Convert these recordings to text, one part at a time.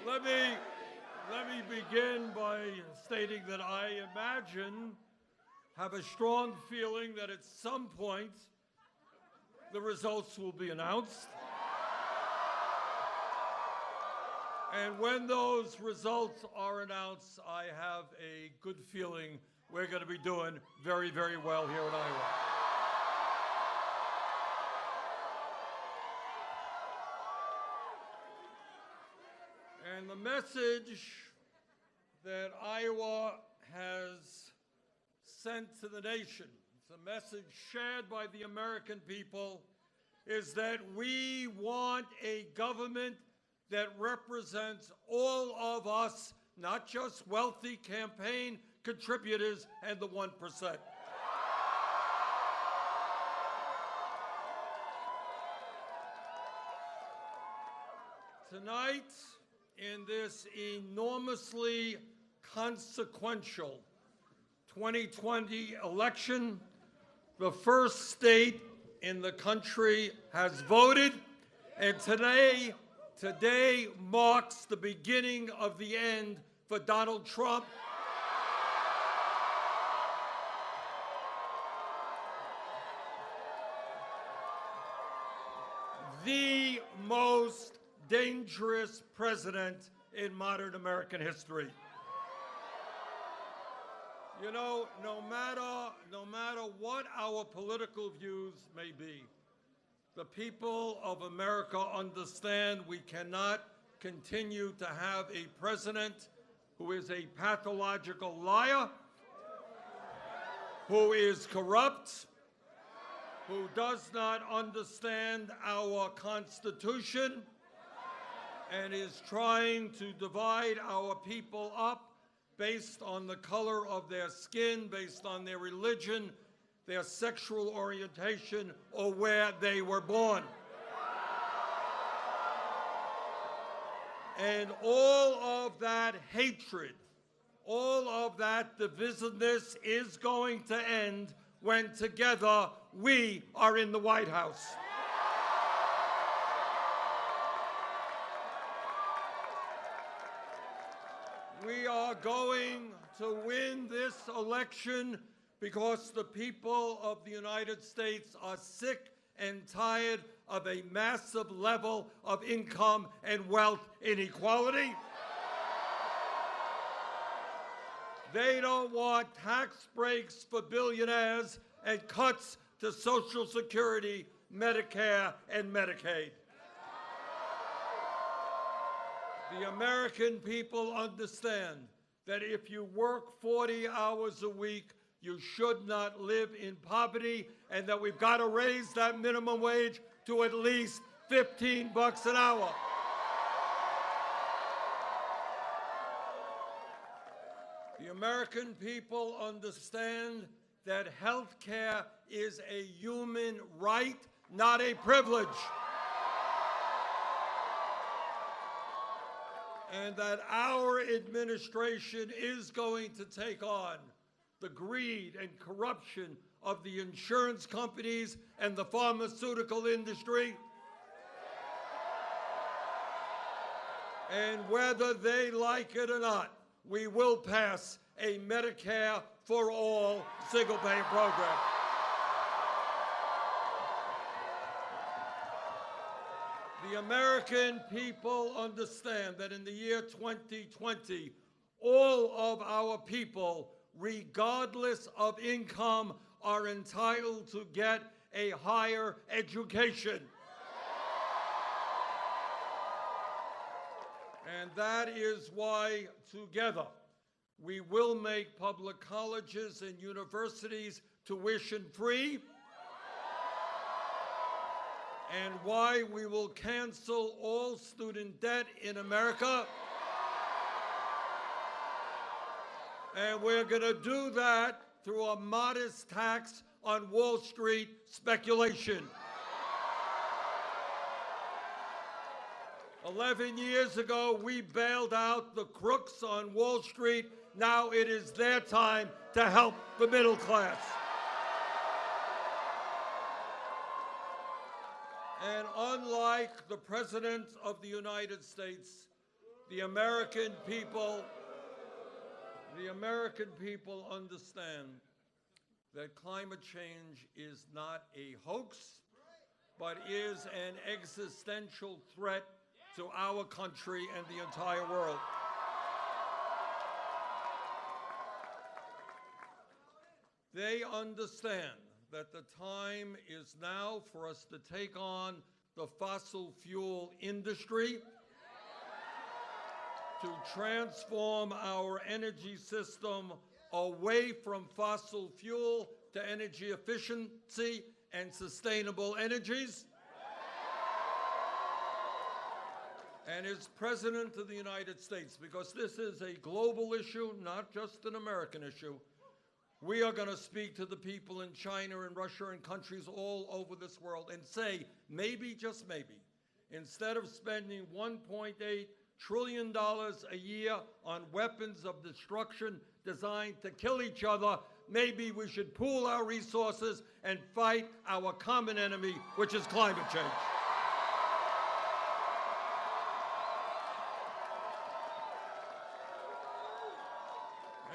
Let me begin by stating that I have a strong feeling that at some point the results will be announced. And when those results are announced, I have a good feeling we're going to be doing very, very well here in Iowa. And the message that Iowa has sent to the nation, it's a message shared by the American people, is that we want a government that represents all of us, not just wealthy campaign contributors and the 1%. Tonight, in this enormously consequential 2020 election, the first state in the country has voted, and today marks the beginning of the end for Donald Trump. The most dangerous president in modern American history. You know, no matter what our political views may be, the people of America understand we cannot continue to have a president who is a pathological liar, who is corrupt, who does not understand our Constitution, and is trying to divide our people up based on the color of their skin, based on their religion, their sexual orientation, or where they were born. And all of that hatred, all of that divisiveness is going to end when together we are in the White House. We are going to win this election because the people of the United States are sick and tired of a massive level of income and wealth inequality. They don't want tax breaks for billionaires and cuts to Social Security, Medicare, and Medicaid. The American people understand that if you work 40 hours a week, you should not live in poverty, and that we've got to raise that minimum wage to at least $15 an hour. The American people understand that health care is a human right, not a privilege. And that our administration is going to take on the greed and corruption of the insurance companies and the pharmaceutical industry. And whether they like it or not, we will pass a Medicare for all single-payer program. The American people understand that in the year 2020, all of our people, regardless of income, are entitled to get a higher education. And that is why, together, we will make public colleges and universities tuition-free, and why we will cancel all student debt in America. And we're going to do that through a modest tax on Wall Street speculation. 11 years ago, we bailed out the crooks on Wall Street. Now it is their time to help the middle class. And unlike the President of the United States, The American people understand that climate change is not a hoax, but is an existential threat to our country and the entire world. They understand that the time is now for us to take on the fossil fuel industry, to transform our energy system away from fossil fuel to energy efficiency and sustainable energies. And as President of the United States, because this is a global issue, not just an American issue, we are going to speak to the people in China and Russia and countries all over this world and say, maybe, just maybe, instead of spending $1.8 trillion a year on weapons of destruction designed to kill each other, maybe we should pool our resources and fight our common enemy, which is climate change.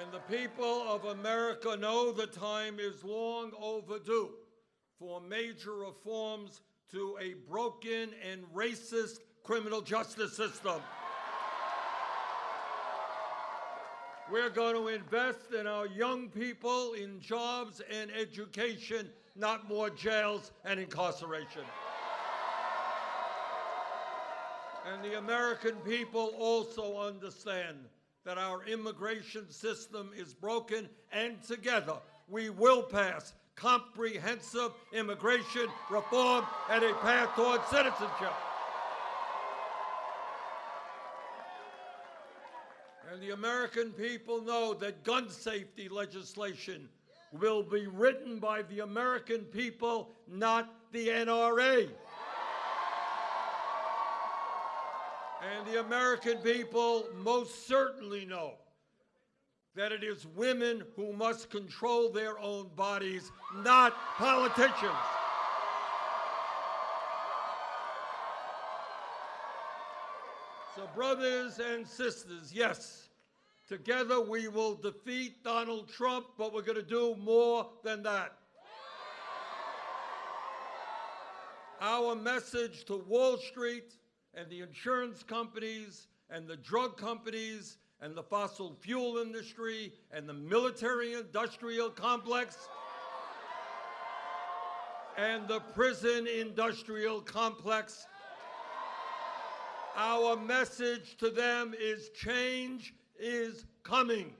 And the people of America know the time is long overdue for major reforms to a broken and racist criminal justice system. We're going to invest in our young people, in jobs and education, not more jails and incarceration. And the American people also understand that our immigration system is broken, and together we will pass comprehensive immigration reform and a path towards citizenship. And the American people know that gun safety legislation will be written by the American people, not the NRA. And the American people most certainly know that it is women who must control their own bodies, not politicians. So, brothers and sisters, yes, together we will defeat Donald Trump, but we're going to do more than that. Our message to Wall Street and the insurance companies and the drug companies and the fossil fuel industry and the military-industrial complex and the prison-industrial complex, our message to them is change is coming.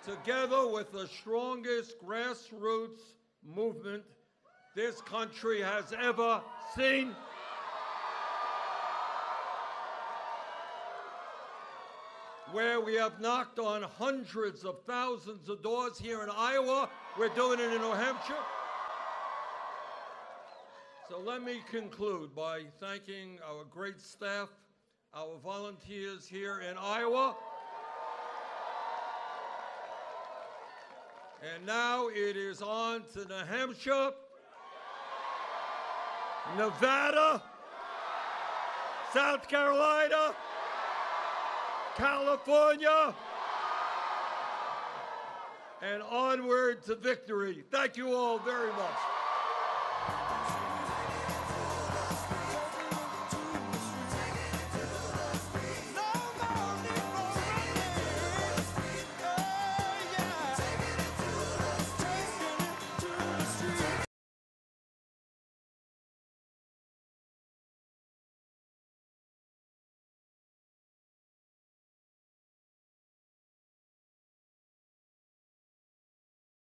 Together with the strongest grassroots movement this country has ever seen, where we have knocked on hundreds of thousands of doors here in Iowa, we're doing it in New Hampshire. So let me conclude by thanking our great staff, our volunteers here in Iowa. And now it is on to New Hampshire, Nevada, South Carolina, California, and onward to victory. Thank you all very much.